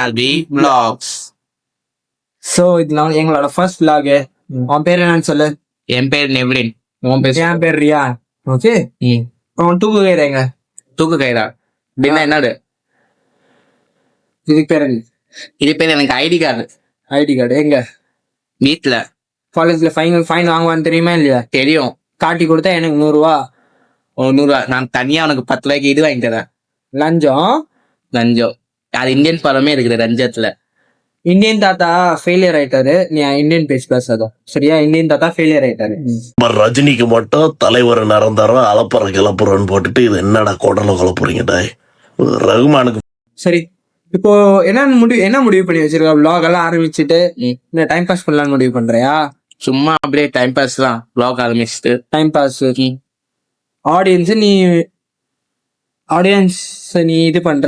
Albi Vlogs. So இதெல்லாம் எங்களோட first vlog. உன் பேர் என்னன்னு சொல்லு. என் பேர் நெவ்லின். என் பேர் ரியான். ஓகே, அவன் தூக்கு கைதாங்க. தூக்கு கைதா அப்படின்னா என்னது? இதுக்கு பேர் என்ன? இது பேர் எனக்கு ஐடி கார்டு. ஐடி கார்டு எங்க? வீட்டுல. காலேஜ்ல ஃபைன் வாங்குவான்னு தெரியுமா இல்லையா? தெரியும். காட்டி கொடுத்தா எனக்கு 100 ரூபா. 100 நான் தனியா உனக்கு 10 ரூபாய்க்கு இது வாங்கி தரேன். லஞ்சம். அது இந்தியன் படமே இருக்குது ரஞ்சத்துல. இந்தியன் தாத்தா ஃபெயிலியர் ஆயிட்டாரு. நீ இந்தியன் பேச்சு பேசாத சரியா? இந்தியன் தாத்தா ஃபெயிலியர் ஆயிட்டாரு. ரஜினிக்கு மட்டும் தலைவர் நிரந்தரம் அலப்பற கிளப்புறன்னு போட்டுட்டு இது என்னடா குடல குழப்புறீங்கடா ரகுமானுக்கு. சரி, இப்போ என்ன முடிவு பண்ணி வச்சிருக்க? vlog எல்லாம் ஆரம்பிச்சுட்டு இந்த டைம் பாஸ் பண்ணலாம்னு முடிவு பண்றியா? சும்மா அப்படியே டைம் பாஸ் தான். vlog ஆரம்பிச்சுட்டு டைம் பாஸ். ஆடியன்ஸ் நீ இது பண்ற.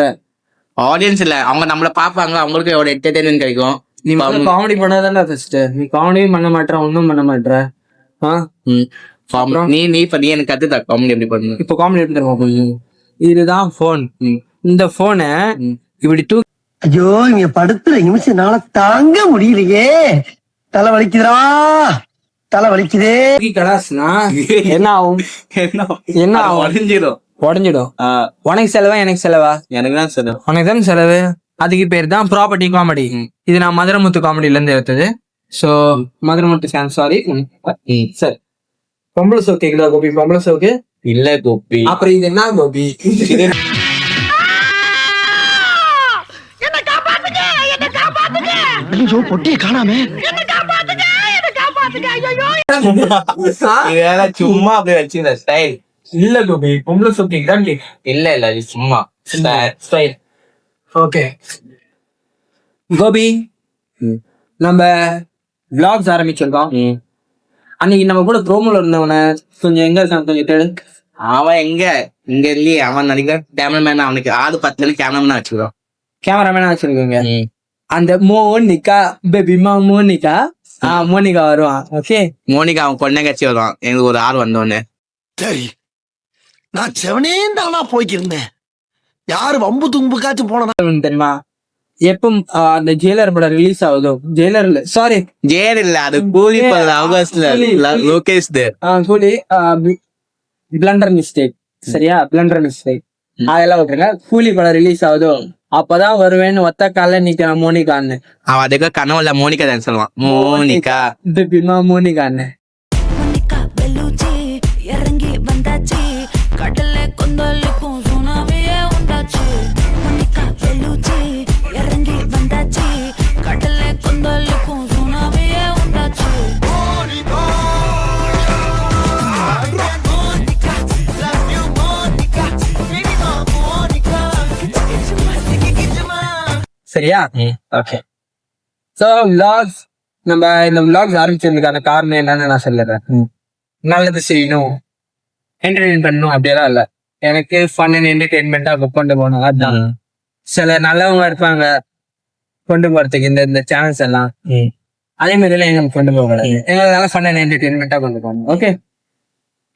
ஆடியன்ஸ் இல்ல, அவங்க நம்மள பாப்பாங்க, அவங்களுக்கு ஒரு என்டர்டைன்மெண்ட் கிடைக்கும். நீ காமெடி பண்ணாதானே ஃபர்ஸ்ட். நீ காமெடி பண்ண மாட்டற, ஒன்னும் பண்ண மாட்டற. நீ எனக்கு கத்துதா காமெடி எப்படி பண்ணணும். இப்போ காமெடி எப்படி தெரியுமா? இதுதான் போன். இந்த போனை இப்படி ஐயோ, இங்க படுத்துற நிமிஷம்னால தாங்க முடியலையே. தலை வலிக்குதே. கடாசுனா என்ன ஆகும்? என்ன ஆகும்? உடஞ்சிடும். உனக்கு செலவா எனக்கு செலவா? எனக்கு தான் செலவு. உனக்கு தான் செலவு. அதுக்கு பேர் தான் ப்ராப்பர்ட்டி காமெடி. இது நான் மதுரமுத்து காமெடியில இருந்து எடுத்தது. So Madurai Muthu sorry. சரி, பொம்பளை சோக்கு கேக்குதா கோபி? பொம்பளை சோக்கு இல்ல கோபி. அப்புறம் இது என்ன கோபி? பொட்டியை காணாமே. சும்மா அப்படியே வச்சிருந்த ஸ்டைல். இல்ல கோபி, பொம்பளை சோக்கு தாண்டி. இல்ல இது சும்மா ஸ்டைல். ஓகே கோபி, நம்ம vlogs ஆரம்பிச்சிருக்கோம். அன்னைக்கு நம்ம கூட ப்ரோமோல இருந்தவன கொஞ்சம் எங்க இருக்கான் கொஞ்சம் தேடு. அவன் இங்க இல்லையே. அவன் நினைக்கிற கேமராமேன். அவனுக்கு 6-10 கேமராமேனா வச்சுக்கிறோம். கேமராமேனா வச்சிருக்கோங்க. அந்த மோனிகா மோனிகா வருவான். ஓகே, மோனிகா அவன் கொண்டே கட்சி வருவான். எங்களுக்கு ஒரு ஆள் வந்தோடனே சரி, நான் செவனேந்தானா போய்க்கிருந்தேன். யாரு வம்பு தும்புக்காச்சும் போனா தெரியுமா? எப்ப அந்த ஜெயிலர் படம் ரிலீஸ் ஆகுதோ, ஜெயிலர் இல்ல அது கூலி ஆகஸ்ட்ல லோகேஷ் கூலி பிளண்டர் மிஸ்டேக். சரியா? பிளண்டர் மிஸ்டேக் அதெல்லாம் விட்டுருங்க. கூலி படம் ரிலீஸ் ஆகுதோ அப்பதான் வருவேன்னு ஒத்த கால நிக்கிறான் மோனிகான்னு. அவன் அதுக்கு கனவுல மோனிகா தான் சொல்லுவான். மோனிகான்னு. சரியா? ஓகே. சோ vlogs, நம்ம இந்த vlogs ஆரம்பிச்சதுக்கான காரணம் என்னன்னு நான் சொல்லிடுறேன். நல்லது செய்யணும், என்டர்டெயின் பண்ணணும் அப்படியெல்லாம் இல்ல. எனக்கு ஃபன் அண்ட் என்டர்டெயின்மெண்டா கொண்டு போகணும். அதுதான். சில நல்லவங்க இருப்பாங்க கொண்டு போறதுக்கு இந்த சேனல்ஸ் எல்லாம். அதே மாதிரி எல்லாம் எங்களுக்கு கொண்டு போகக்கூடாது. எங்களால ஃபன் அண்ட் என்டர்டெயின்மெண்டா கொண்டு போகணும். ஓகே,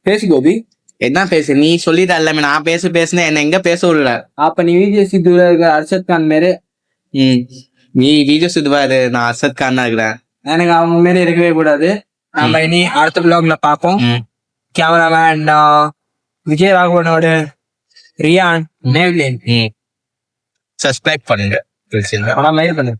பேசி கோபி. என்ன பேசு? நீ சொல்லிட்டு எல்லாமே நான் பேசுனேன். என்ன எங்க பேச விடல. அப்ப நீ விஜய் சித்து அர்ஷத் கான் மாரி. நீ வீடியோ சுதுவாரு, நான் அர்ஷத் கான் இருக்கிறேன். எனக்கு அவங்க மாரி இருக்கவே கூடாது. நம்ம இனி அடுத்த vlogல பார்ப்போம். கேமராமேன் விஜய் ராகவனோட ரியான், நெவ்லின். சப்ஸ்கிரைப் பண்ணுங்க. மயில் பண்ணு.